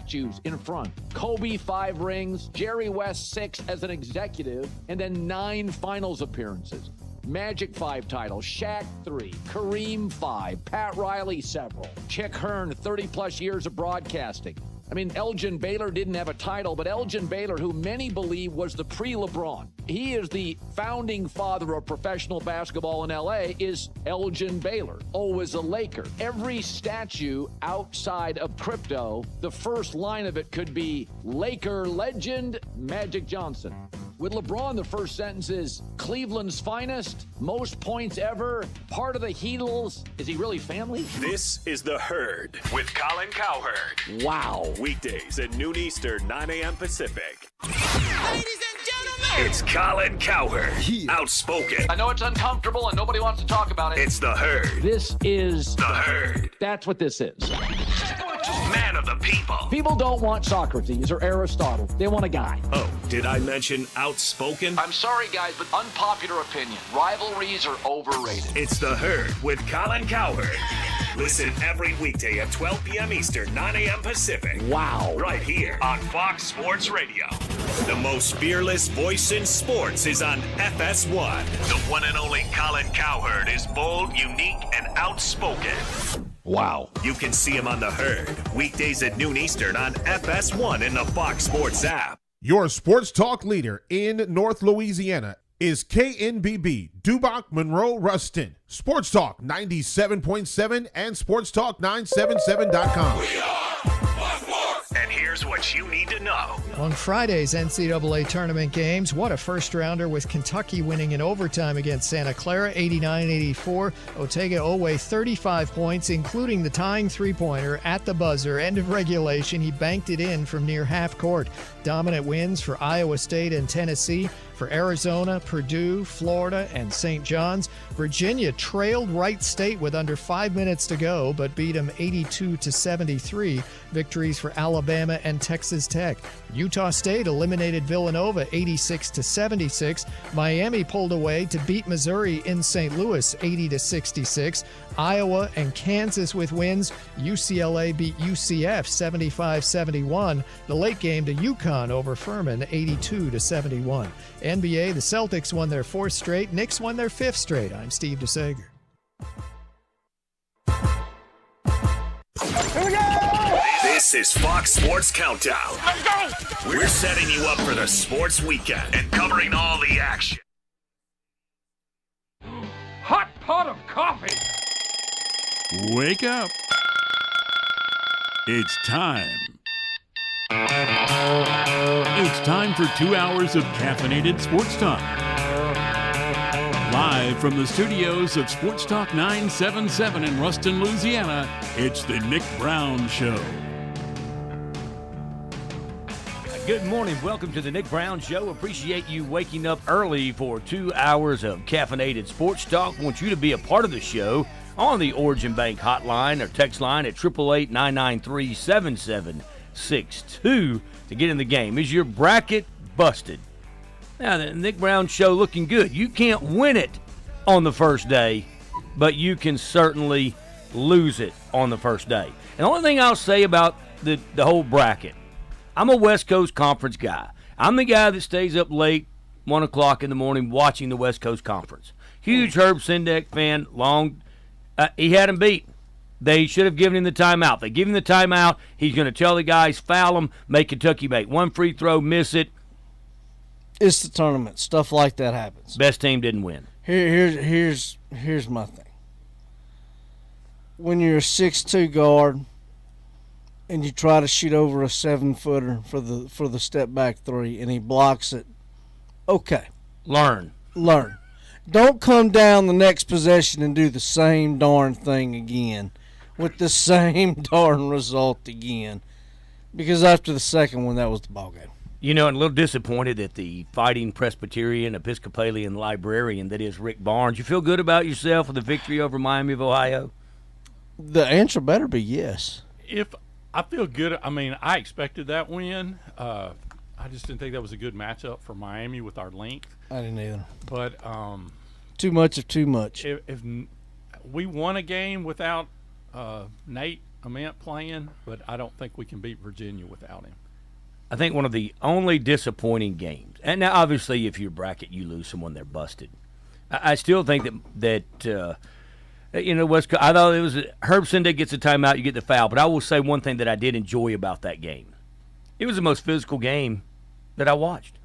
statues in front. Kobe 5 rings, Jerry West 6 as an executive, and then 9 finals appearances. Magic 5 titles, Shaq 3, Kareem 5, Pat Riley several, Chick Hearn 30-plus years of broadcasting. I mean, Elgin Baylor didn't have a title, but Elgin Baylor, who many believe was the pre-LeBron, he is the founding father of professional basketball in L.A., is Elgin Baylor, always a Laker. Every statue outside of crypto, the first line of it could be Laker legend Magic Johnson. With LeBron, the first sentence is Cleveland's finest, most points ever, part of the Heatles. Is he really family? This is The Herd with Colin Cowherd. Wow. Weekdays at noon Eastern, 9 a.m. Pacific. Ladies and gentlemen, It's Colin Cowherd. Outspoken. I know it's uncomfortable and nobody wants to talk about it. It's The Herd. This is... The Herd. That's what this is. Man of the people. People don't want Socrates or Aristotle. They want a guy. Oh, did I mention outspoken? I'm sorry, guys, but unpopular opinion. Rivalries are overrated. It's The Herd with Colin Cowherd. Listen every weekday at 12 p.m. Eastern, 9 a.m. Pacific. Wow. Right here on Fox Sports Radio. The most fearless voice in sports is on FS1. The one and only Colin Cowherd is bold, unique, and outspoken. Wow. You can see him on The Herd, weekdays at noon Eastern on FS1 in the Fox Sports app. Your sports talk leader in North Louisiana is KNBB, Dubach, Monroe, Ruston. Sports Talk 97.7 and SportsTalk977.com. And here's what you need to know. On Friday's NCAA tournament games, what a first-rounder with Kentucky winning in overtime against Santa Clara, 89-84. Otega Owe 35 points, including the tying three-pointer at the buzzer. End of regulation, he banked it in from near half court. Dominant wins for Iowa State and Tennessee. For Arizona, Purdue, Florida, and St. John's, Virginia trailed Wright State with under 5 minutes to go, but beat them 82-73. Victories for Alabama and Texas Tech. Utah State eliminated Villanova 86-76. Miami pulled away to beat Missouri in St. Louis 80-66. Iowa and Kansas with wins. UCLA beat UCF 75-71. The late game to UConn over Furman 82-71. NBA, the Celtics won their 4th straight. Knicks won their 5th straight. I'm Steve DeSager. here we go! This is Fox Sports Countdown. Let's go! We're setting you up for the sports weekend and covering all the action. Hot pot of coffee. Wake up. It's time. It's time for 2 hours of caffeinated sports talk. Live from the studios of Sports Talk 977 in Ruston, Louisiana, it's the Nick Brown Show. Good morning. Welcome to the Nick Brown Show. Appreciate you waking up early for 2 hours of caffeinated sports talk. Want you to be a part of the show on the Origin Bank hotline or text line at 888-993-7762 to get in the game. Is your bracket busted? Now, the Nick Brown Show looking good. You can't win it on the first day, but you can certainly lose it on the first day. And the only thing I'll say about the whole bracket, I'm a West Coast Conference guy. I'm the guy that stays up late, 1 o'clock in the morning, watching the West Coast Conference. Huge Herb Sendek fan, he had him beat. They should have given him the timeout. They give him the timeout. He's going to tell the guys, foul him, make Kentucky make one free throw, miss it. It's the tournament. Stuff like that happens. Best team didn't win. Here's my thing. When you're a 6'2" guard and you try to shoot over a 7-footer for the step back three and he blocks it, okay. Learn. Don't come down the next possession and do the same darn thing again with the same darn result again. Because after the second one, that was the ballgame. You know, and a little disappointed that the Fighting Presbyterian Episcopalian librarian that is Rick Barnes. You feel good about yourself with the victory over Miami of Ohio? The answer better be yes. If I feel good, I mean, I expected that win. I just didn't think that was a good matchup for Miami with our length. I didn't either. But too much of too much. If we won a game without Nate Ament playing, but I don't think we can beat Virginia without him. I think one of the only disappointing games, and now obviously if you bracket, you lose someone, they're busted. I still think that West. I thought it was Herb Sende gets a timeout, you get the foul. But I will say one thing that I did enjoy about that game. It was the most physical game that I watched.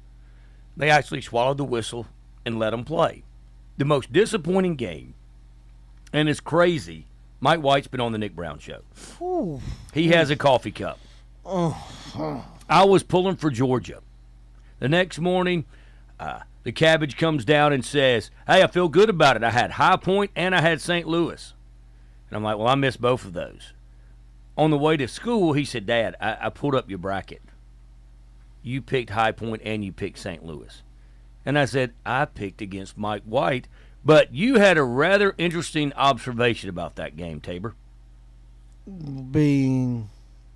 They actually swallowed the whistle and let them play. The most disappointing game, and it's crazy. Mike White's been on the Nick Brown Show. Ooh. He has a coffee cup. I was pulling for Georgia. The next morning, the cabbage comes down and says, hey, I feel good about it. I had High Point and I had St. Louis. And I'm like, well, I missed both of those. On the way to school, he said, Dad, I pulled up your bracket. You picked High Point and you picked St. Louis. And I said, I picked against Mike White. But you had a rather interesting observation about that game, Tabor. Being.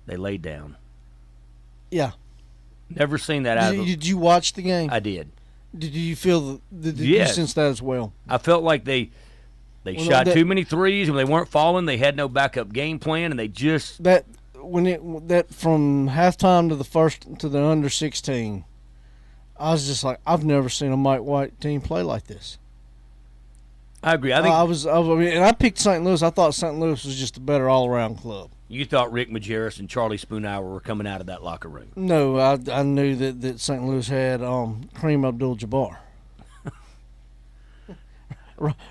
They laid down. Yeah. Never seen that out of Did you watch the game? I did. Did you feel did Yes. you sense that as well? I felt like they shot too many threes and they weren't falling. They had no backup game plan, and they just that from halftime to the under 16. I was just like, I've never seen a Mike White team play like this. I agree. I think I picked St. Louis. I thought St. Louis was just a better all-around club. You thought Rick Majerus and Charlie Spoonhour were coming out of that locker room. No, I knew that St. Louis had Kareem Abdul-Jabbar.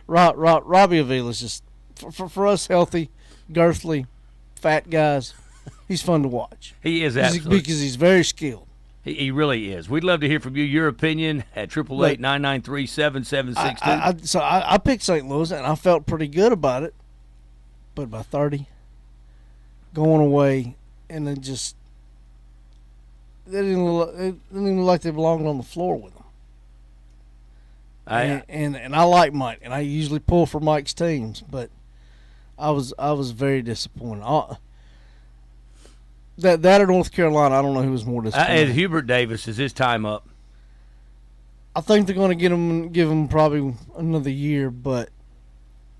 Robbie Avila's just for us healthy, girthly, fat guys. He's fun to watch. He is absolutely because he's very skilled. He really is. We'd love to hear from you. Your opinion at 888-993-7762. So I picked St. Louis and I felt pretty good about it, but by 30, going away, and then just they didn't look like they belonged on the floor with them. And I like Mike, and I usually pull for Mike's teams, but I was very disappointed. That or North Carolina, I don't know who was more disappointed. Hubert Davis, is his time up? I think they're going to give him probably another year, but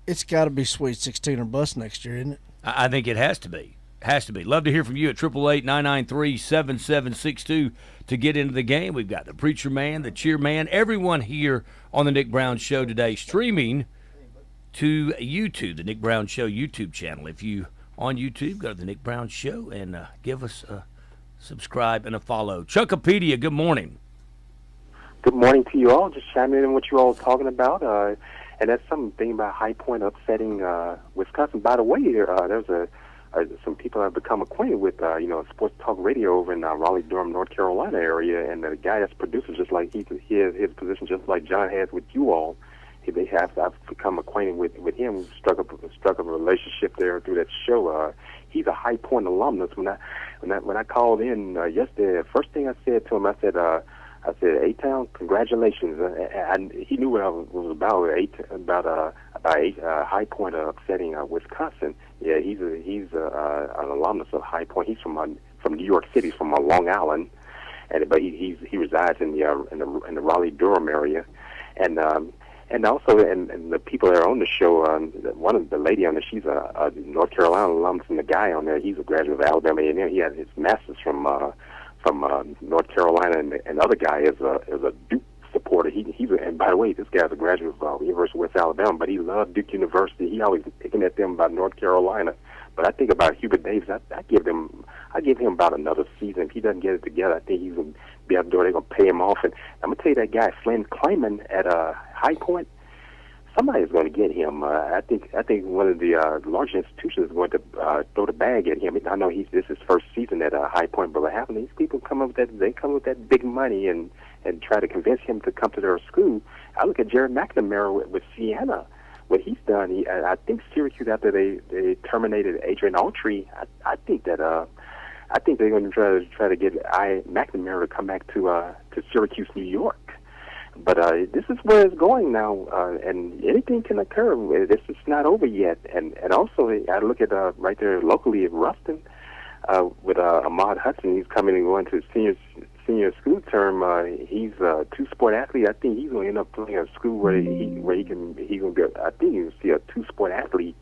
it's got to be Sweet 16 or bust next year, isn't it? I think it has to be. Has to be. Love to hear from you at 888-993-7762 to get into the game. We've got the Preacher Man, the Cheer Man, everyone here on the Nick Brown Show today, streaming to YouTube, the Nick Brown Show YouTube channel. If you on YouTube, go to the Nick Brown Show and give us a subscribe and a follow. Chuckopedia, good morning. Good morning to you all. Just chiming in what you all are talking about. And that's something about High Point upsetting Wisconsin. By the way, there's some people I've become acquainted with, Sports Talk Radio over in Raleigh-Durham, North Carolina area, and the guy that's producer, just like he has his position, just like John has with you all. I've become acquainted with him, struck up a relationship there through that show. He's a High Point alumnus. When I called in yesterday, the first thing I said to him, I said, A-Town, congratulations. And he knew what I was about. High Point upsetting Wisconsin. Yeah, he's an alumnus of High Point. He's from New York City, from Long Island, but he resides in the Raleigh-Durham area, and also and the people that are on the show. One of the lady on there, she's a North Carolina alumnus, and the guy on there, he's a graduate of Alabama A&M. He had his master's from North Carolina, and the other guy is a Duke supporter. And by the way, this guy's a graduate of University of West Alabama, but he loved Duke University. He always picking at them about North Carolina. But I think about Hubert Davis. I give him about another season. If he doesn't get it together, I think he's gonna be out the door. They're gonna pay him off. And I'm gonna tell you, that guy Flynn Kleiman at High Point, somebody's going to get him. I think one of the large institutions is going to throw the bag at him. I know this is his first season at High Point, but what happened? These people come up with that big money and try to convince him to come to their school. I look at Jared McNamara with Siena. What he's done, I think Syracuse, after they terminated Adrian Autry, I think they're going to try to get McNamara to come back to Syracuse, New York. But this is where it's going now, and anything can occur. This is not over yet. And also, I look at right there locally at Ruston with Ahmad Hudson. He's coming and going to his senior school term. He's a two-sport athlete. I think he's going to end up playing at a school where he's going to be. I think you'll see a two-sport athlete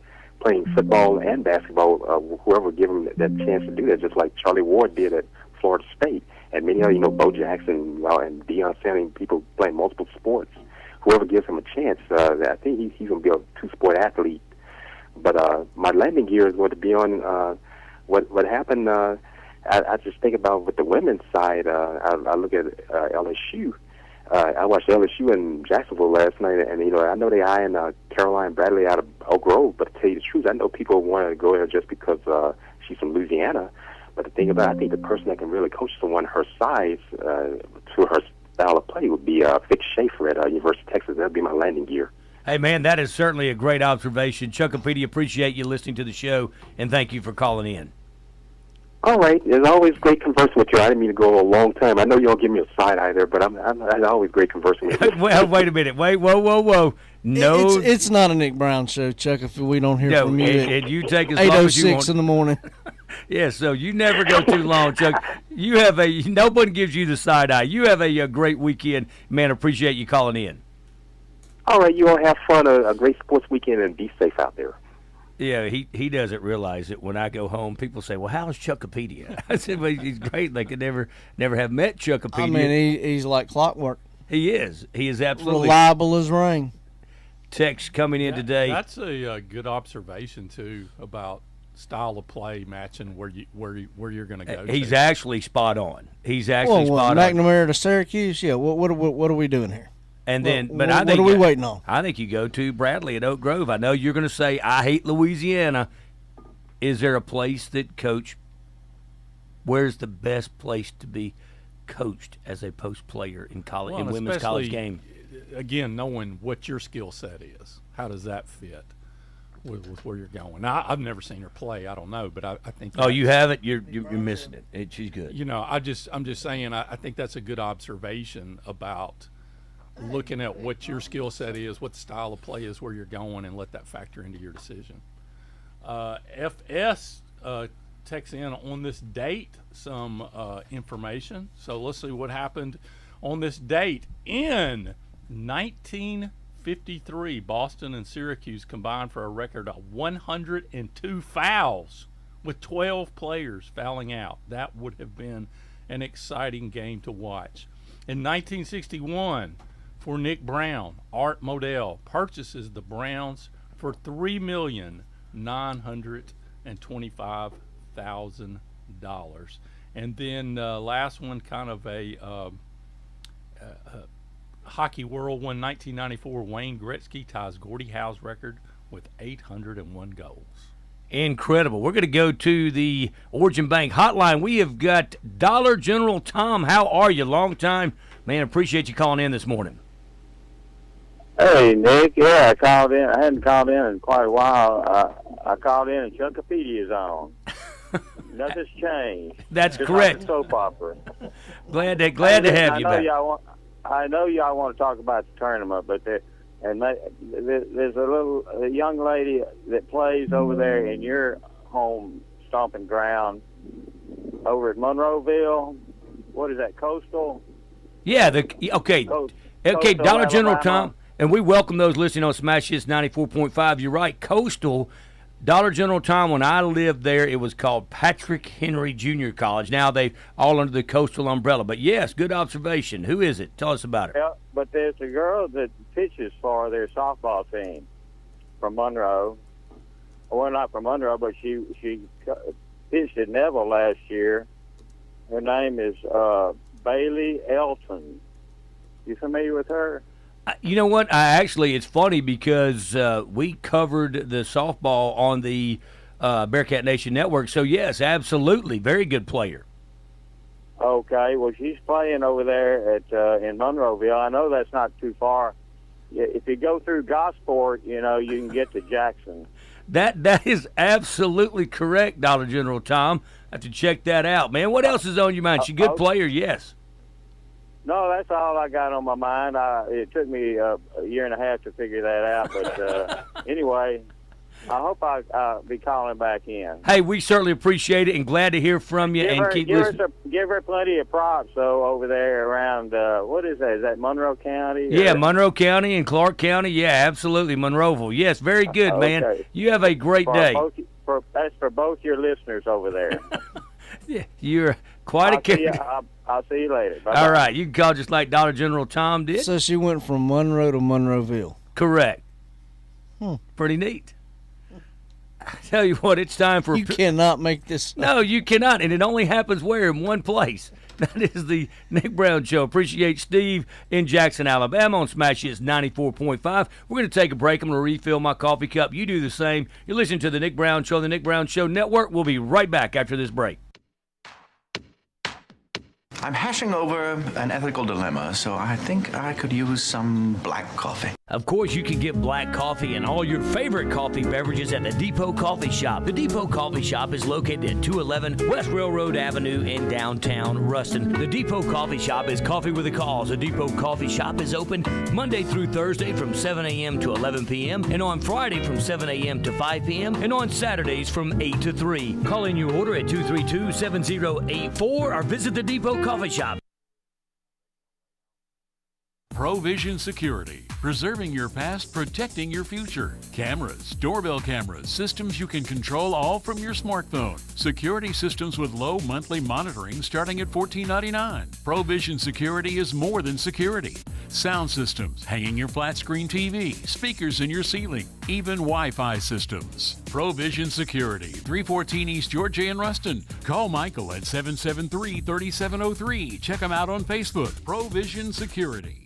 playing football and basketball, whoever give them that chance to do that, just like Charlie Ward did at Florida State, and many other, Bo Jackson and Deion Sanders, people playing multiple sports. Whoever gives him a chance, I think he's going to be a two-sport athlete. But my landing gear is going to be on what happened. I just think about with the women's side. I look at LSU. I watched LSU in Jacksonville last night, and I know they eyeing Caroline Bradley out of Oak Grove. But to tell you the truth, I know people want to go there just because she's from Louisiana. But the thing about it, I think the person that can really coach someone her size to her style of play would be Vic Schaefer at University of Texas. That'd be my landing gear. Hey, man, that is certainly a great observation. Chuckopedia, appreciate you listening to the show, and thank you for calling in. All right. It's always great conversing with you. I didn't mean to go a long time. I know you don't give me a side eye there, but I'm always great conversing with you. Well, wait a minute. Whoa. No. It's not a Nick Brown show, Chuck, if we don't hear from you. And you take as long as you want. 8:06 in the morning. Yeah, so you never go too long, Chuck. You have no one gives you the side eye. You have a great weekend. Man, appreciate you calling in. All right, you all have fun, a great sports weekend, and be safe out there. Yeah, he doesn't realize it. When I go home, people say, "Well, how's Chuckopedia?" I said, "Well, he's great. They could never have met Chuckopedia." I mean, he's like clockwork. He is. He is absolutely reliable as rain. Text coming in today. That's a good observation too about style of play matching where you're going to go. He's actually spot on. He's actually spot on. McNamara to Syracuse. Yeah. What are we doing here? And then, what are we waiting on? I think you go to Bradley at Oak Grove. I know you're going to say, I hate Louisiana. Is there a place that coach, where's the best place to be coached as a post player in college, in women's college game? Again, knowing what your skill set is. How does that fit with where you're going? Now, I've never seen her play. I don't know, but I think. Oh, you haven't? You're missing it. She's good. I'm just saying. I think that's a good observation about looking at what your skill set is, what the style of play is, where you're going, and let that factor into your decision. FS texts in on this date some information. So let's see what happened on this date. In 1953, Boston and Syracuse combined for a record of 102 fouls, with 12 players fouling out. That would have been an exciting game to watch. In 1961, for Nick Brown, Art Modell purchases the Browns for $3,925,000. And then last one, kind of a hockey whirlwind, 1994, Wayne Gretzky ties Gordie Howe's record with 801 goals. Incredible. We're going to go to the Origin Bank hotline. We have got Dollar General Tom. How are you? Long time. Man, appreciate you calling in this morning. Hey, Nick. Yeah, I called in. I hadn't called in quite a while. I called in and Chuckopedia's on. Nothing's changed. That's just correct. Like a soap opera. Glad to have you back. I know y'all want to talk about the tournament, but there's a young lady that plays over there in your home stomping ground over at Monroeville. What is that, Coastal? Yeah, okay, Dollar General Alabama. Tom, and we welcome those listening on Smash Hits 94.5. You're right, Coastal. Dollar General Tom, when I lived there, it was called Patrick Henry Junior College. Now they all under the Coastal umbrella. But yes, good observation. Who is it? Tell us about it. Yeah, but there's a girl that pitches for their softball team from Monroe. Well, not from Monroe, but she pitched at Neville last year. Her name is Bailey Elton. You familiar with her? You know what? It's funny because we covered the softball on the Bearcat Nation Network. So, yes, absolutely. Very good player. Okay. Well, she's playing over there in Monroeville. I know that's not too far. If you go through Gosport, you can get to Jackson. That is absolutely correct, Dollar General Tom. I have to check that out, man. What else is on your mind? She's a good player, yes. No, that's all I got on my mind. It took me a year and a half to figure that out. But anyway, I hope I'll be calling back in. Hey, we certainly appreciate it and glad to hear from you. Keep listening. Give her plenty of props, though, over there around, what is that? Is that Monroe County? Yeah, Monroe County and Clark County. Yeah, absolutely. Monroeville. Yes, very good, man. You have a great day. That's for both your listeners over there. Yeah, you're quite a character. I'll see you later. Bye-bye. All right, you can call just like Dollar General Tom did. So she went from Monroe to Monroeville. Correct. Pretty neat. I tell you what, it's time for... You cannot make this up. No, you cannot, and it only happens where? In one place. That is the Nick Brown Show. Appreciate Steve in Jackson, Alabama on Smash Hits 94.5. We're going to take a break. I'm going to refill my coffee cup. You do the same. You're listening to the Nick Brown Show, the Nick Brown Show Network. We'll be right back after this break. I'm hashing over an ethical dilemma, so I think I could use some black coffee. Of course, you can get black coffee and all your favorite coffee beverages at the Depot Coffee Shop. The Depot Coffee Shop is located at 211 West Railroad Avenue in downtown Ruston. The Depot Coffee Shop is coffee with a cause. The Depot Coffee Shop is open Monday through Thursday from 7 a.m. to 11 p.m. and on Friday from 7 a.m. to 5 p.m. and on Saturdays from 8 to 3. Call in your order at 232-7084 or visit the Depot Coffee Shop. Provision Security, preserving your past, protecting your future. Cameras, doorbell cameras, systems you can control all from your smartphone. Security systems with low monthly monitoring starting at $14.99. Provision Security is more than security. Sound systems, hanging your flat screen TV, speakers in your ceiling, even Wi-Fi systems. Provision Security, 314 East Georgia in Ruston. Call Michael at 773-3703. Check him out on Facebook. Provision Security.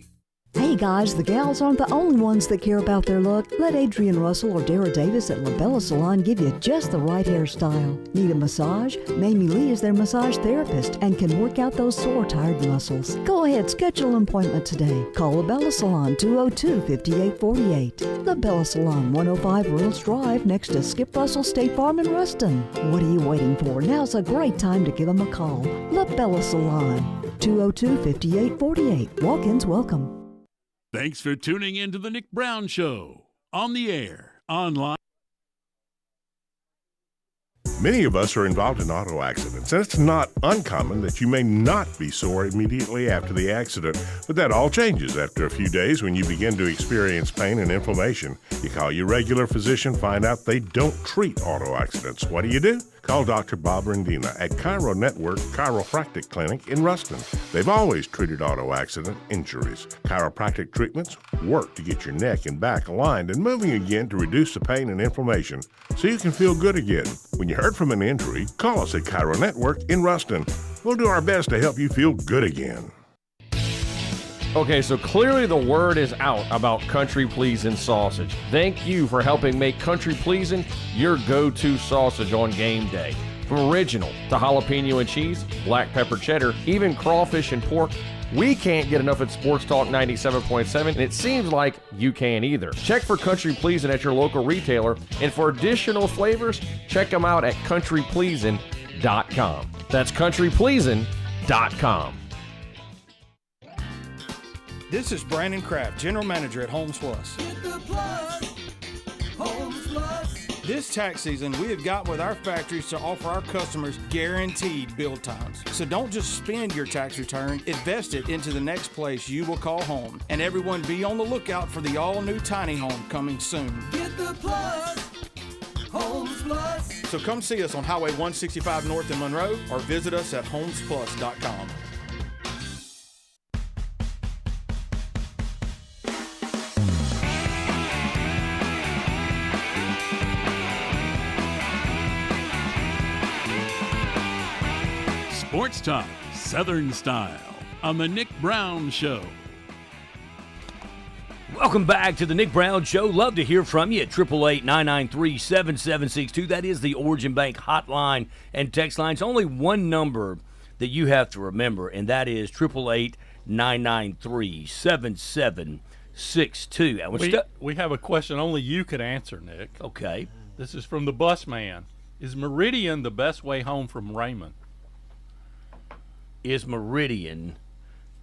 Hey guys, the gals aren't the only ones that care about their look. Let Adrian Russell or Dara Davis at La Bella Salon give you just the right hairstyle. Need a massage? Mamie Lee is their massage therapist and can work out those sore, tired muscles. Go ahead, schedule an appointment today. Call La Bella Salon 202-5848. La Bella Salon, 105 Reynolds Drive, next to Skip Russell State Farm in Ruston. What are you waiting for? Now's a great time to give them a call. La Bella Salon, 202-5848. Walk-ins welcome. Thanks for tuning in to the Nick Brown Show. On the air, online. Many of us are involved in auto accidents, and it's not uncommon that you may not be sore immediately after the accident, but that all changes after a few days when you begin to experience pain and inflammation. You call your regular physician, find out they don't treat auto accidents. What do? Call Dr. Bob Rendina at Chiro Network Chiropractic Clinic in Ruston. They've always treated auto accident injuries. Chiropractic treatments work to get your neck and back aligned and moving again to reduce the pain and inflammation so you can feel good again. When you hurt from an injury, call us at Chiro Network in Ruston. We'll do our best to help you feel good again. Okay, so clearly the word is out about Country Pleasin' sausage. Thank you for helping make Country Pleasin' your go-to sausage on game day. From original to jalapeno and cheese, black pepper cheddar, even crawfish and pork, we can't get enough at Sports Talk 97.7, and it seems like you can't either. Check for Country Pleasin' at your local retailer, and for additional flavors, check them out at countrypleasin.com. That's countrypleasin.com. This is Brandon Kraft, General Manager at Homes Plus. This tax season, we have got with our factories to offer our customers guaranteed build times. So don't just spend your tax return, invest it into the next place you will call home. And everyone be on the lookout for the all-new tiny home coming soon. Get the plus, Homes Plus. So come see us on Highway 165 North in Monroe or visit us at homesplus.com. Sports Talk, Southern Style, on the Nick Brown Show. Welcome back to the Nick Brown Show. Love to hear from you at 888-993-7762. That is the Origin Bank hotline and text line. It's only one number that you have to remember, and that is 888-993-7762. We have a question only you could answer, Nick. Okay. This is from the bus man. Is Meridian the best way home from Raymond? Is Meridian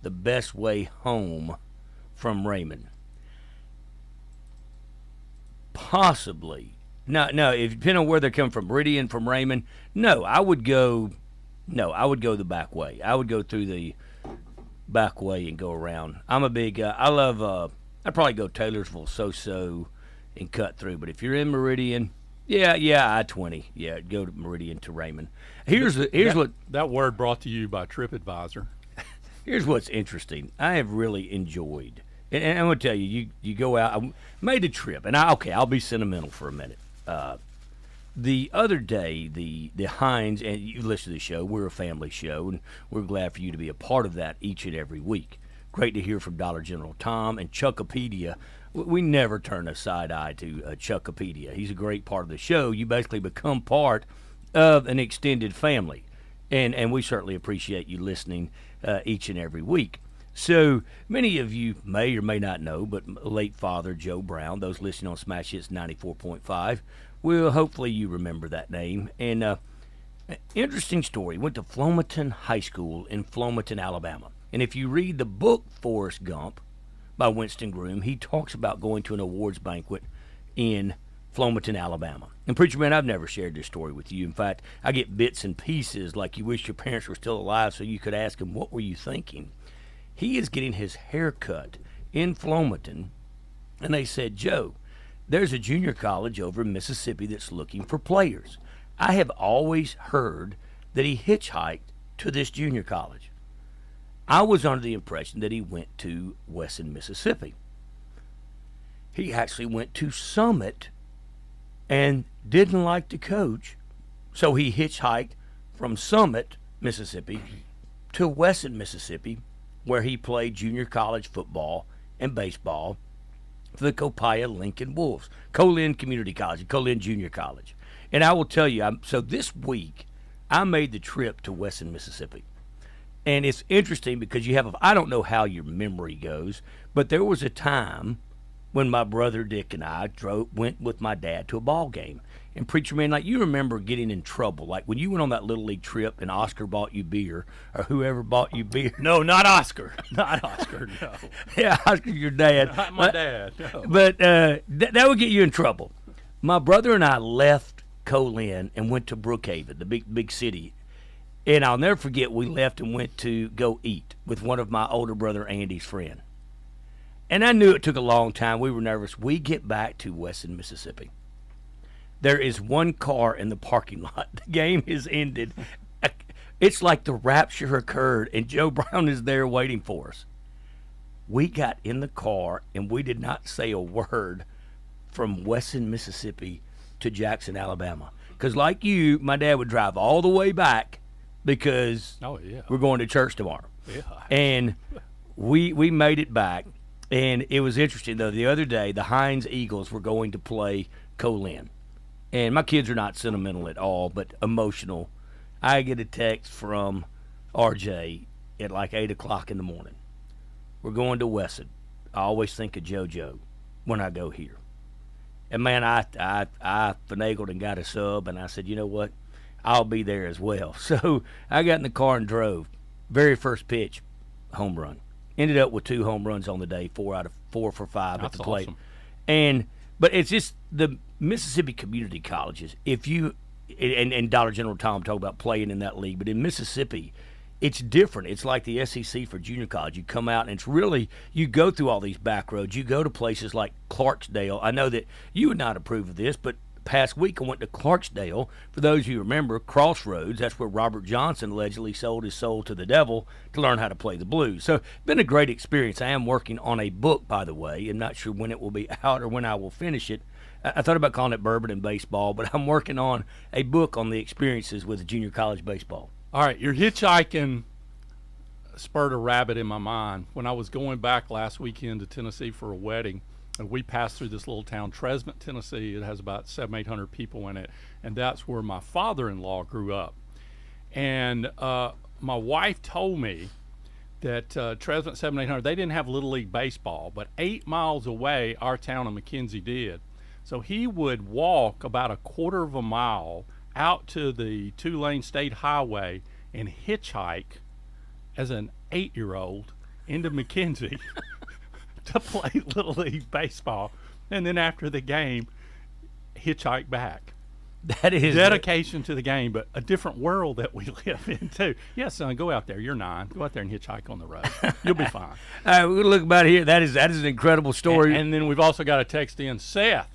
the best way home from Raymond? Possibly. No. If depending on where they're coming from, Meridian, from Raymond. No, I would go the back way. I would go through the back way and go around. I'm a big. I love. I'd probably go Taylorsville, so and cut through. But if you're in Meridian, yeah, I-20. Yeah, go to Meridian to Raymond. Here's what that word brought to you by TripAdvisor. Here's what's interesting. I have really enjoyed, and I'm going to tell you, you go out. I made a trip, and I'll be sentimental for a minute. The other day, the Heinz, and you listen to the show, we're a family show, and we're glad for you to be a part of that each and every week. Great to hear from Dollar General Tom and Chuckopedia. We never turn a side eye to Chuckopedia. He's a great part of the show. You basically become part of an extended family, and we certainly appreciate you listening each and every week. So many of you may or may not know, but late father Joe Brown, those listening on Smash Hits 94.5, well, hopefully you remember that name. And interesting story. Went to Flomaton High School in Flomaton, Alabama. And if you read the book Forrest Gump by Winston Groom, he talks about going to an awards banquet in Flomaton, Alabama. And Preacher Man, I've never shared this story with you. In fact, I get bits and pieces like you wish your parents were still alive so you could ask them, what were you thinking? He is getting his hair cut in Flomaton, and they said, Joe, there's a junior college over in Mississippi that's looking for players. I have always heard that he hitchhiked to this junior college. I was under the impression that he went to Wesson, Mississippi. He actually went to Summit and didn't like the coach, so he hitchhiked from Summit, Mississippi, to Wesson, Mississippi, where he played junior college football and baseball for the Copiah Lincoln Wolves, Colin Community College, Colin Junior College. And I will tell you, so this week, I made the trip to Wesson, Mississippi. And it's interesting because I don't know how your memory goes, but there was a time when my brother Dick and I went with my dad to a ball game. And Preacher Man, like, you remember getting in trouble, like when you went on that Little League trip and Oscar bought you beer, or whoever bought you beer. No, not Oscar. Not Oscar, no. Yeah, Oscar, your dad. Not my dad, no. But that would get you in trouble. My brother and I left Colin and went to Brookhaven, the big city. And I'll never forget, we left and went to go eat with one of my older brother Andy's friend. And I knew it took a long time. We were nervous. We get back to Wesson, Mississippi. There is one car in the parking lot. The game is ended. It's like the rapture occurred, and Joe Brown is there waiting for us. We got in the car, and we did not say a word from Wesson, Mississippi to Jackson, Alabama. Because like you, my dad would drive all the way back because we're going to church tomorrow. Yeah. And we made it back. And it was interesting, though. The other day, the Heinz Eagles were going to play Colin. And my kids are not sentimental at all, but emotional. I get a text from RJ at like 8 o'clock in the morning. We're going to Wesson. I always think of JoJo when I go here. And, man, I finagled and got a sub, and I said, you know what? I'll be there as well. So I got in the car and drove. Very first pitch, home run. Ended up with 2 home runs on the day, 4 out of 4 for 5 at the plate. Awesome. But it's just the Mississippi community colleges. If you and Dollar General Tom talked about playing in that league, but in Mississippi, it's different. It's like the SEC for junior college. You come out and it's really, you go through all these back roads. You go to places like Clarksdale. I know that you would not approve of this, but past week I went to Clarksdale. For those of you who remember, Crossroads, that's where Robert Johnson allegedly sold his soul to the devil to learn how to play the blues. So it's been a great experience. I am working on a book, by the way. I'm not sure when it will be out or when I will finish it. I thought about calling it Bourbon and Baseball, but I'm working on a book on the experiences with junior college baseball. All right, your hitchhiking spurred a rabbit in my mind. When I was going back last weekend to Tennessee for a wedding, and we passed through this little town, Tresvant, Tennessee. It has about 700-800 people in it, and that's where my father-in-law grew up. And my wife told me that Tresvant, 700-800, they didn't have Little League baseball, but 8 miles away, our town of McKenzie did. So he would walk about a quarter of a mile out to the 2-lane state highway and hitchhike as an 8-year-old into McKenzie to play Little League baseball. And then after the game, hitchhike back. That is dedication to the game, but a different world that we live in too. Yeah, son, go out there. You're 9. Go out there and hitchhike on the road. You'll be fine. All right, we're gonna look about here. That is an incredible story. And then we've also got a text in. Seth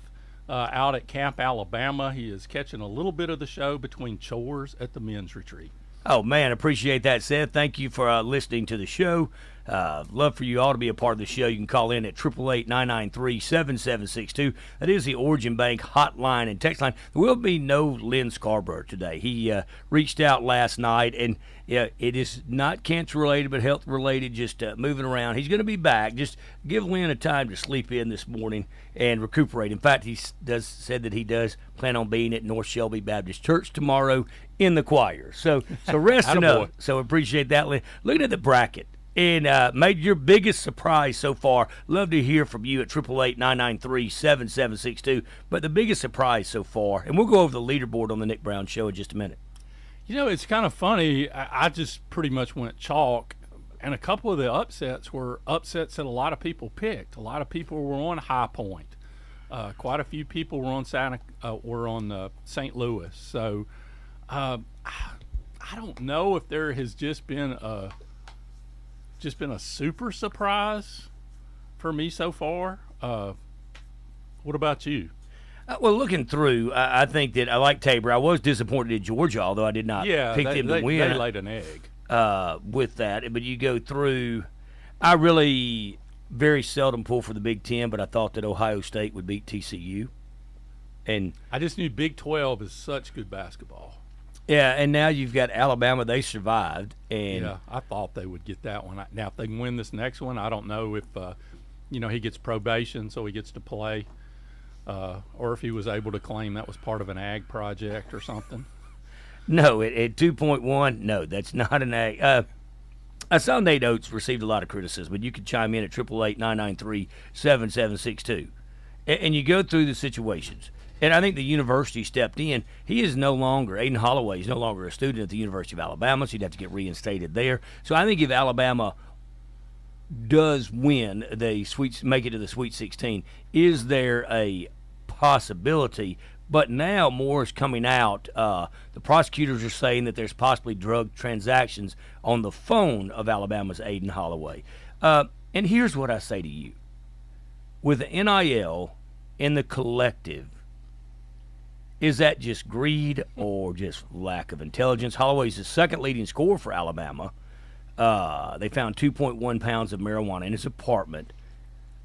out at Camp Alabama. He is catching a little bit of the show between chores at the men's retreat. Oh man, appreciate that, Seth. Thank you for listening to the show. Love for you all to be a part of the show. You can call in at 888-993-7762. That is the Origin Bank hotline and text line. There will be no Lynn Scarborough today. He reached out last night, and yeah, it is not cancer related, but health related. Just moving around. He's going to be back. Just give Lynn a time to sleep in this morning and recuperate. In fact, he said that he does plan on being at North Shelby Baptist Church tomorrow in the choir. So resting up. So appreciate that, Lynn. Looking at the bracket. And made your biggest surprise so far. Love to hear from you at 888-993-7762. But the biggest surprise so far, and we'll go over the leaderboard on the Nick Brown Show in just a minute. You know, it's kind of funny. I just pretty much went chalk, and a couple of the upsets were upsets that a lot of people picked. A lot of people were on High Point. Quite a few people were on St. Louis. So I don't know if there has just been a super surprise for me so far. What about you? Well, looking through, I think that I like Tabor. I was disappointed in Georgia, although I did not pick them to win. They laid an egg with that. But you go through, I really very seldom pull for the Big Ten, but I thought that Ohio State would beat TCU. And I just knew Big 12 is such good basketball. Yeah, and now you've got Alabama. They survived, and yeah, I thought they would get that one. Now, if they can win this next one, I don't know if he gets probation, so he gets to play, or if he was able to claim that was part of an ag project or something. No, at 2.1, no, that's not an ag. I saw Nate Oates received a lot of criticism, but you can chime in at 888-993-7762, and you go through the situations. And I think the university stepped in. He is no longer, Aiden Holloway is no longer a student at the University of Alabama, so he'd have to get reinstated there. So I think if Alabama does win make it to the Sweet 16, is there a possibility? But now more is coming out. The prosecutors are saying that there's possibly drug transactions on the phone of Alabama's Aiden Holloway. And here's what I say to you. With the NIL and the collective, is that just greed or just lack of intelligence? Holloway's the second leading scorer for Alabama. They found 2.1 pounds of marijuana in his apartment.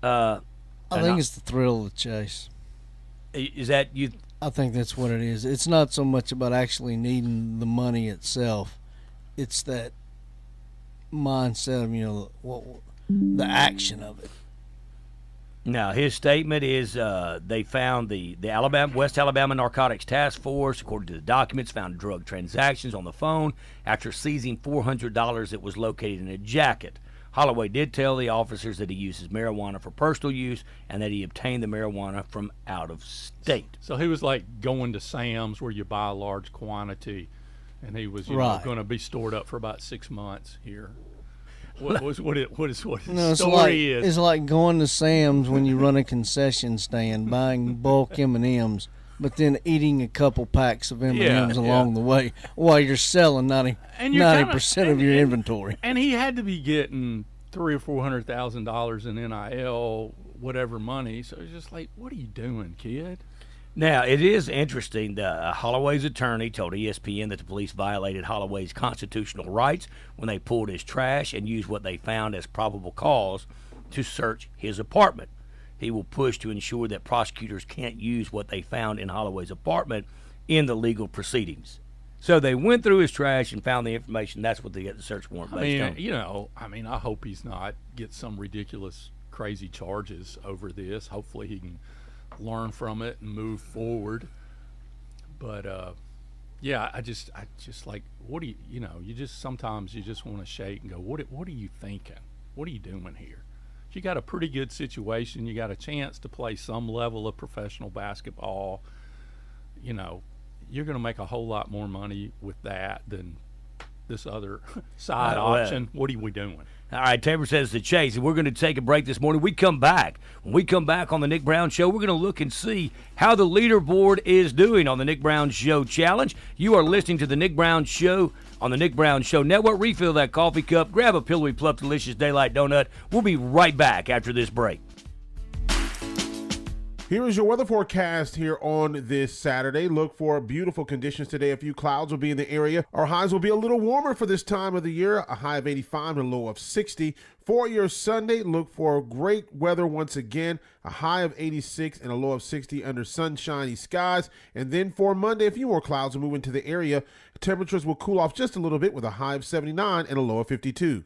I think it's the thrill of the chase. Is that you? I think that's what it is. It's not so much about actually needing the money itself. It's that mindset of, the action of it. Now, his statement is they found the West Alabama Narcotics Task Force, according to the documents, found drug transactions on the phone after seizing $400 that was located in a jacket. Holloway did tell the officers that he uses marijuana for personal use and that he obtained the marijuana from out of state. So he was like going to Sam's where you buy a large quantity, and he was going to be stored up for about 6 months here. What his story is. It's like going to Sam's when you run a concession stand, buying bulk M&Ms, but then eating a couple packs of M&Ms along the way while you're selling 90% of your inventory. And he had to be getting $300,000 or $400,000 in NIL, whatever money. So it's just like, what are you doing, kid? Now, it is interesting that Holloway's attorney told ESPN that the police violated Holloway's constitutional rights when they pulled his trash and used what they found as probable cause to search his apartment. He will push to ensure that prosecutors can't use what they found in Holloway's apartment in the legal proceedings. So they went through his trash and found the information. That's what they get the search warrant based on. I hope he's not get some ridiculous, crazy charges over this. Hopefully he can learn from it and move forward. But I just like, what do you just sometimes you just want to shake and go, what are you thinking? What are you doing here? You got a pretty good situation. You got a chance to play some level of professional basketball. You're going to make a whole lot more money with that than this other side Well. option. What are we doing? All right, Tabor says the chase, and we're going to take a break this morning. We come back. When we come back on the Nick Brown Show, we're going to look and see how the leaderboard is doing on the Nick Brown Show Challenge. You are listening to the Nick Brown Show on the Nick Brown Show Network. Refill that coffee cup, grab a Pillowy Plup Delicious Daylight Donut. We'll be right back after this break. Here is your weather forecast here on this Saturday. Look for beautiful conditions today. A few clouds will be in the area. Our highs will be a little warmer for this time of the year, a high of 85 and a low of 60. For your Sunday, look for great weather once again, a high of 86 and a low of 60 under sunshiny skies. And then for Monday, a few more clouds will move into the area. Temperatures will cool off just a little bit with a high of 79 and a low of 52.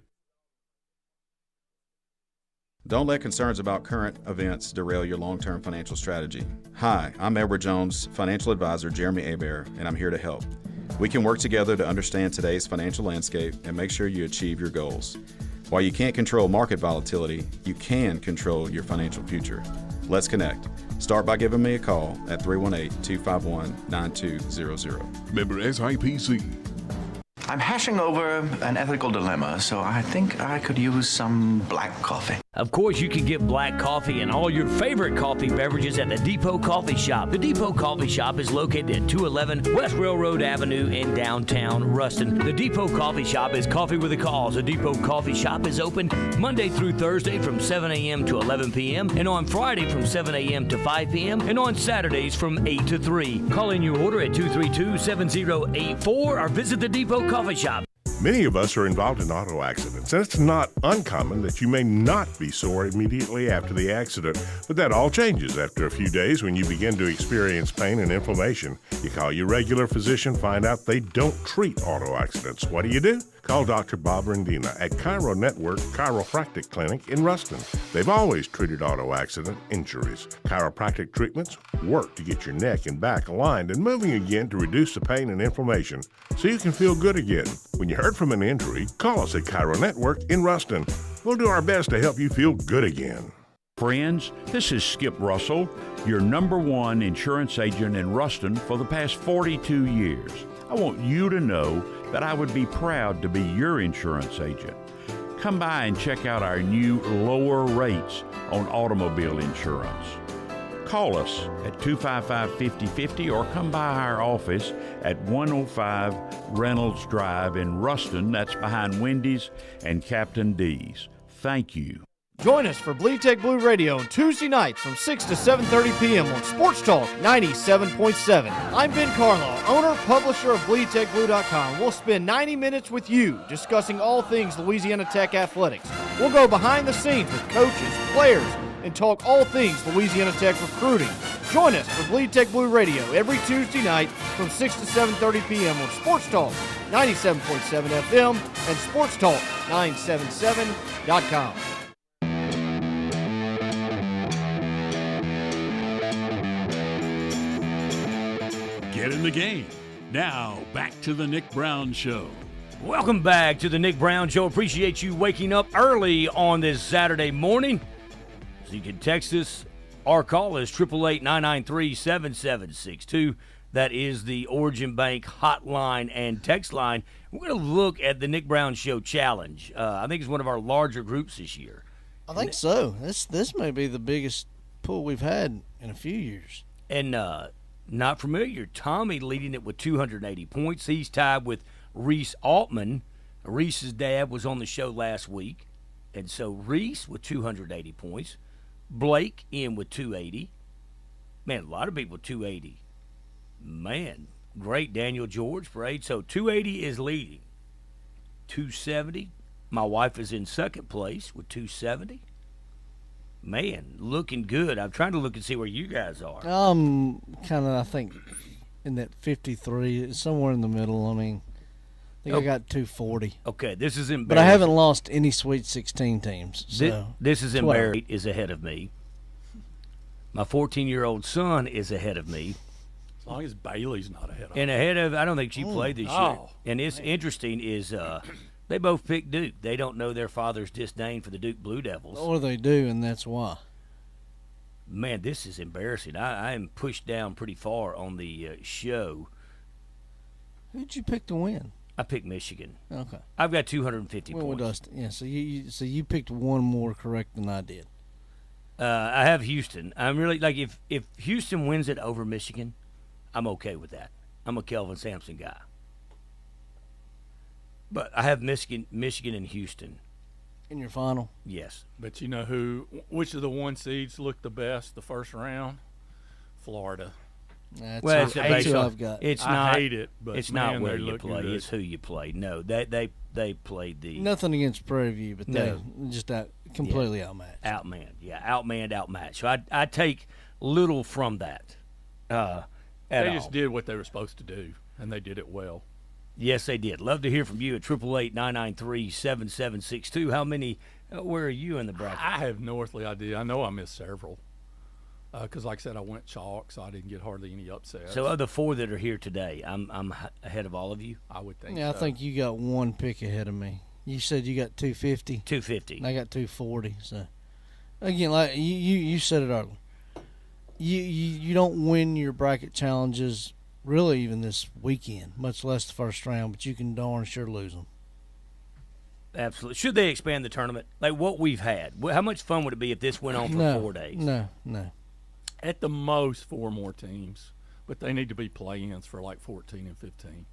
Don't let concerns about current events derail your long-term financial strategy. Hi, I'm Edward Jones, financial advisor Jeremy Hebert, and I'm here to help. We can work together to understand today's financial landscape and make sure you achieve your goals. While you can't control market volatility, you can control your financial future. Let's connect. Start by giving me a call at 318-251-9200. Member SIPC. I'm hashing over an ethical dilemma, so I think I could use some black coffee. Of course, you can get black coffee and all your favorite coffee beverages at the Depot Coffee Shop. The Depot Coffee Shop is located at 211 West Railroad Avenue in downtown Ruston. The Depot Coffee Shop is coffee with a cause. The Depot Coffee Shop is open Monday through Thursday from 7 a.m. to 11 p.m. and on Friday from 7 a.m. to 5 p.m. and on Saturdays from 8 to 3. Call in your order at 232-7084 or visit the Depot Coffee Shop. Many of us are involved in auto accidents, and it's not uncommon that you may not be sore immediately after the accident, but that all changes after a few days when you begin to experience pain and inflammation. You call your regular physician, find out they don't treat auto accidents. What do? Call Dr. Bob Rendina at Chiro Network Chiropractic Clinic in Ruston. They've always treated auto accident injuries. Chiropractic treatments work to get your neck and back aligned and moving again to reduce the pain and inflammation so you can feel good again. When you hurt from an injury, call us at Chiro Network in Ruston. We'll do our best to help you feel good again. Friends, this is Skip Russell, your #1 insurance agent in Ruston for the past 42 years. I want you to know that I would be proud to be your insurance agent. Come by and check out our new lower rates on automobile insurance. Call us at 255-5050 or come by our office at 105 Reynolds Drive in Ruston. That's behind Wendy's and Captain D's. Thank you. Join us for Bleed Tech Blue Radio on Tuesday nights from 6 to 7:30 p.m. on Sports Talk 97.7. I'm Ben Carlaw, owner, publisher of BleedTechBlue.com. We'll spend 90 minutes with you discussing all things Louisiana Tech athletics. We'll go behind the scenes with coaches, players, and talk all things Louisiana Tech recruiting. Join us for Bleed Tech Blue Radio every Tuesday night from 6 to 7:30 p.m. on Sports Talk 97.7 FM and SportsTalk977.com. Get in the game. Now, back to the Nick Brown Show. Welcome back to the Nick Brown Show. Appreciate you waking up early on this Saturday morning. So you can text us. Our call is 888-993-7762. That is the Origin Bank hotline and text line. We're going to look at the Nick Brown Show Challenge. I think it's one of our larger groups this year. I think so. This may be the biggest pool we've had in a few years. And not familiar, Tommy leading it with 280 points. He's tied with Reese Altman. Reese's dad was on the show last week. And so Reese with 280 points. Blake in with 280. Man, a lot of people 280. Man, great. Daniel George for 8. So 280 is leading. 270. My wife is in second place with 270. Man, looking good. I'm trying to look and see where you guys are. Kind of, I think, in that 53, somewhere in the middle. I mean, I think I got 240. Okay, this is embarrassing. But I haven't lost any Sweet 16 teams. So this is embarrassing. Is ahead of me. My 14-year-old son is ahead of me. As long as Bailey's not ahead of and ahead of, I don't think she played this year. And it's interesting is they both picked Duke. They don't know their father's disdain for the Duke Blue Devils. Or they do, and that's why. Man, this is embarrassing. I am pushed down pretty far on the show. Who'd you pick to win? I picked Michigan. Okay. I've got 250 Well, points. Dustin, yeah. So you picked one more correct than I did. I have Houston. I'm really like if Houston wins it over Michigan, I'm okay with that. I'm a Kelvin Sampson guy. But I have Michigan, and Houston. In your final? Yes. But you know which of the 1 seeds looked the best the first round? Florida. That's Well, it's that's who based on- I've got. It's I not. hate it, but it's man, not where they you look play. good. It's who you play. No, they played the Nothing against Prairie View, but No. they just completely outmatched. outmanned. Yeah, outmatched. So I take little from that. At They all. just did what they were supposed to do, and they did it well. Yes, they did. Love to hear from you at 888-993-7762. How many? Where are you in the bracket? I have no earthly idea. I know I missed several because, like I said, I went chalk, so I didn't get hardly any upsets. So of the 4 that are here today, I'm ahead of all of you. I would think. Yeah, so. I think you got one pick ahead of me. You said you got 250. 250. And I got 240. So again, like you said it earlier. You don't win your bracket challenges really even this weekend, much less the first round, but you can darn sure lose them. Absolutely. Should they expand the tournament like what we've had? How much fun would it be if this went on for 4 days? No. At the most, 4 more teams, but they need to be play-ins for like 14 and 15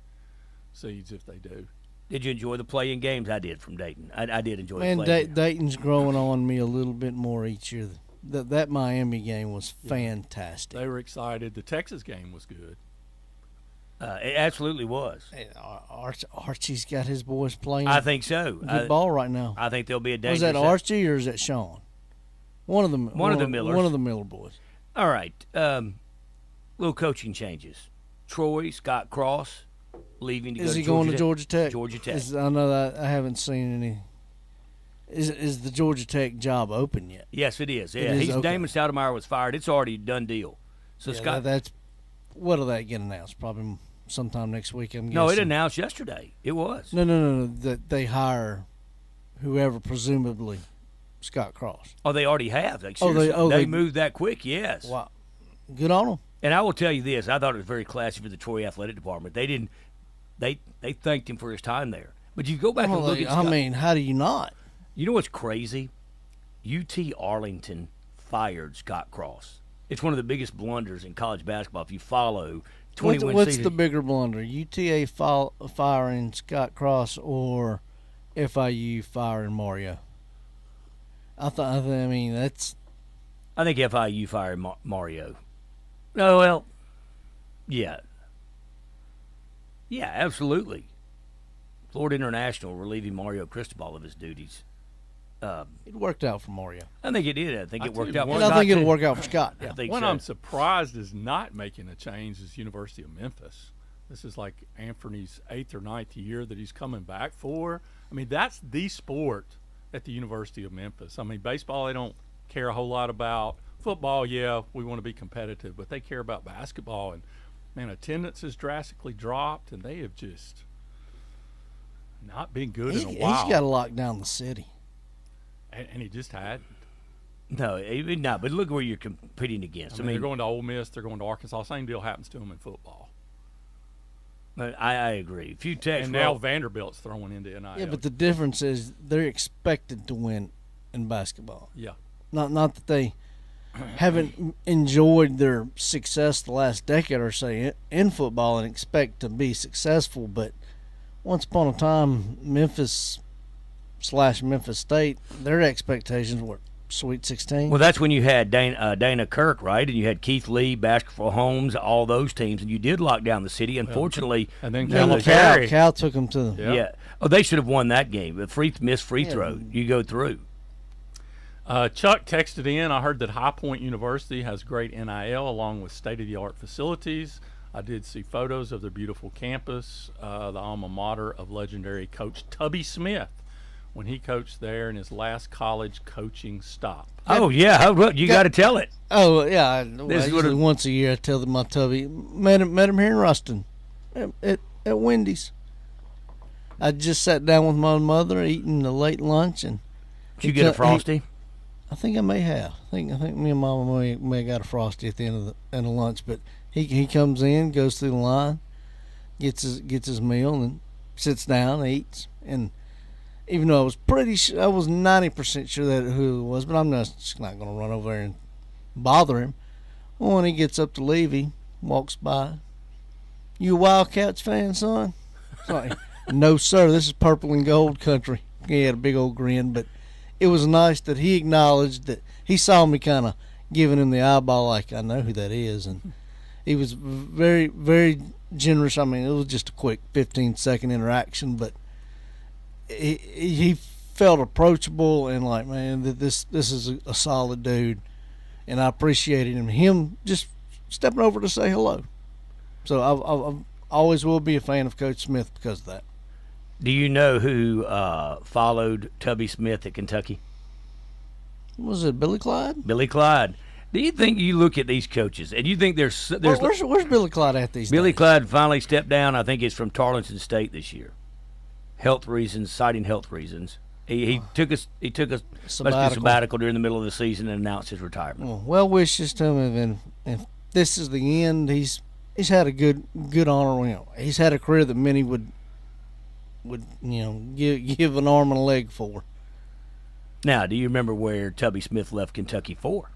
seeds if they do. Did you enjoy the play-in games? I did from Dayton. I did enjoy Man, the play-in. Dayton's growing on me a little bit more each year. That Miami game was fantastic. They were excited. The Texas game was good. It absolutely was. Hey, Archie's got his boys playing. I think so. Good ball right now. I think there'll be a danger. Was that Archie or is that Sean? One of them. One of the Millers. One of the Miller boys. All right. Little coaching changes. Troy Scott Cross leaving to go Is to he Georgia going to Georgia Tech? Georgia Tech. I know that I haven't seen any. Is the Georgia Tech job open yet? Yes, it is. It Yeah, is, he's okay. Damon Stoudemire was fired. It's already a done deal. So Yeah, Scott, that's what'll that get announced? Probably sometime next week. I'm guessing. no, it announced yesterday. It was. No. That they hire whoever, presumably Scott Cross. Oh, they already have. Like, Oh, seriously, they they moved that quick. Yes. Wow, good on them. And I will tell you this: I thought it was very classy for the Troy athletic department. They didn't. They thanked him for his time there. But you go back and look at. I mean, how do you not? You know what's crazy? UT Arlington fired Scott Cross. It's one of the biggest blunders in college basketball. If you follow 21 What's season, the bigger blunder? UTA firing Scott Cross or FIU firing Mario? I mean, that's. I think FIU fired Mario. Oh well, yeah, absolutely. Florida International relieving Mario Cristobal of his duties. It worked out for Mario. I think it did. I think it worked out. And I think it'll work out for Scott. I think One so. I'm surprised is not making a change is University of Memphis. This is like Anthony's 8th or 9th year that he's coming back for. I mean, that's the sport at the University of Memphis. I mean, baseball they don't care a whole lot about. Football, yeah, we want to be competitive, but they care about basketball. And, man, attendance has drastically dropped, and they have just not been good in a while. He's got to lock down the city. And he just had. No, but look where you're competing against. I mean, they're going to Ole Miss, they're going to Arkansas. Same deal happens to them in football. But I agree. Few texts. And now Vanderbilt's throwing into NIL. Yeah, but the difference is they're expected to win in basketball. Yeah. Not that they haven't enjoyed their success the last decade or so in football and expect to be successful, but once upon a time, Memphis State, their expectations were Sweet 16. Well, that's when you had Dana Kirk, right? And you had Keith Lee, Basketball Holmes, all those teams, and you did lock down the city. Unfortunately, and then Cal took them to the yeah. Oh, they should have won that game. The missed free throw, you go through. Chuck texted in, I heard that High Point University has great NIL along with state-of-the-art facilities. I did see photos of their beautiful campus, the alma mater of legendary coach Tubby Smith when he coached there in his last college coaching stop. Oh, yeah. You got to tell it. Oh, yeah. Usually once a year I tell them my Tubby. Met him here in Ruston at Wendy's. I just sat down with my mother eating a late lunch. And did you get a Frosty? I think I may have. I think me and Mama may have got a Frosty at the end of lunch. But he comes in, goes through the line, gets his meal, and sits down, eats, and even though I was I was 90% sure that who it was, but I'm just not going to run over there and bother him. Well, when he gets up to leave, he walks by. You a Wildcats fan, son? It's like, no, sir, this is purple and gold country. He had a big old grin, but it was nice that he acknowledged that he saw me kind of giving him the eyeball like, I know who that is, and he was very, very generous. I mean, it was just a quick 15-second interaction, but he felt approachable and like, man, that this is a solid dude, and I appreciated him just stepping over to say hello. So I always will be a fan of Coach Smith because of that. Do you know who followed Tubby Smith at Kentucky? Was it Billy Clyde? Billy Clyde. Do you think you look at these coaches and you think there's where's Billy Clyde at these days? Billy Clyde finally stepped down. I think it's from Tarleton State this year. Health reasons, citing health reasons. He took a sabbatical during the middle of the season and announced his retirement. Well wishes to him, and if this is the end, he's had a good honor. You know, he's had a career that many would give an arm and a leg for. Now, do you remember where Tubby Smith left Kentucky for?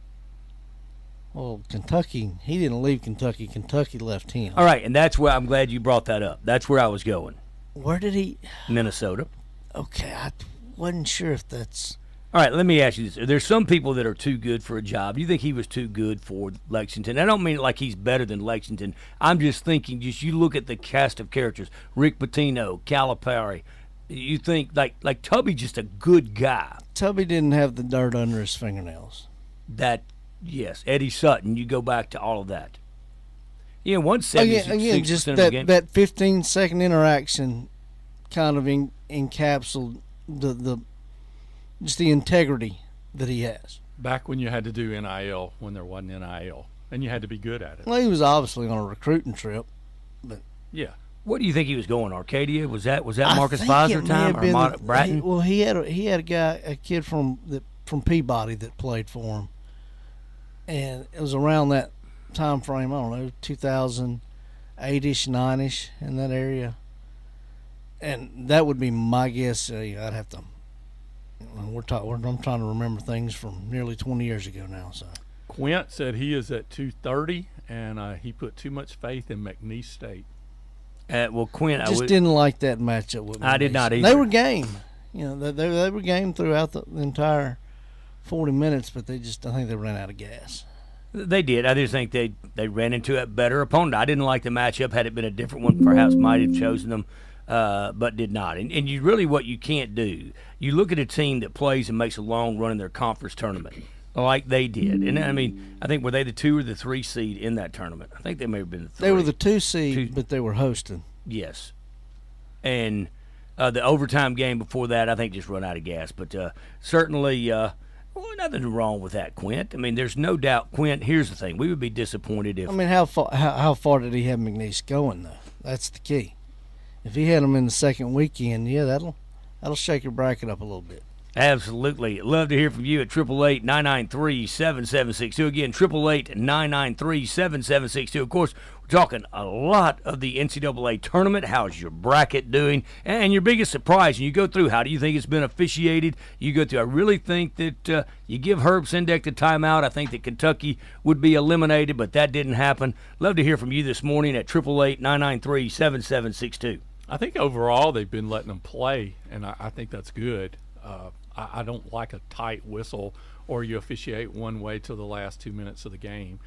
Well, Kentucky, he didn't leave Kentucky. Kentucky left him. All right, and that's where I'm glad you brought that up. That's where I was going. Where did he? Minnesota. Okay, I wasn't sure if that's. All right, let me ask you this. There's some people that are too good for a job. Do you think he was too good for Lexington? I don't mean it like he's better than Lexington. I'm just thinking, you look at the cast of characters, Rick Pitino, Calipari. You think, like Tubby, just a good guy. Tubby didn't have the dirt under his fingernails. Yes, Eddie Sutton, you go back to all of that. Yeah, 176% again, just of the game. that 15-second interaction kind of encapsulated the integrity that he has. Back when you had to do NIL, when there wasn't NIL, and you had to be good at it. Well, he was obviously on a recruiting trip, but yeah. What do you think he was going? Arcadia? Was that Marcus Fizer time or Bratton? He had a kid from Peabody that played for him, and it was around that time frame. I don't know, 2008ish, 9ish, in that area, and that would be my guess. I'd have to. I'm trying to remember things from nearly 20 years ago now. So Quint said he is at 230, and he put too much faith in McNeese State. Well, Quint, didn't like that matchup with McNeese. I did not either. They were game. They were game throughout the entire 40 minutes, but I think they ran out of gas. They did. I just think they ran into a better opponent. I didn't like the matchup. Had it been a different one, perhaps might have chosen them, but did not. And you really, what you can't do, you look at a team that plays and makes a long run in their conference tournament, like they did. And I mean, I think were they the 2 or the 3 seed in that tournament? I think they may have been the 3. They were the 2 seed, but they were hosting. Yes. And the overtime game before that, I think, just run out of gas. But certainly, nothing wrong with that, Quint. I mean, there's no doubt, Quint. Here's the thing: we would be disappointed if. I mean, how far did he have McNeese going though? That's the key. If he had them in the second weekend, yeah, that'll shake your bracket up a little bit. Absolutely. Love to hear from you at 888-993-7762. Again, 888-993-7762. Of course, we're talking a lot of the NCAA tournament. How's your bracket doing? And your biggest surprise, and you go through, how do you think it's been officiated? You go through, I really think that you give Herb Sendek the timeout. I think that Kentucky would be eliminated, but that didn't happen. Love to hear from you this morning at 888-993-7762. I think overall they've been letting them play, and I think that's good. I don't like a tight whistle or you officiate one way till the last 2 minutes of the game.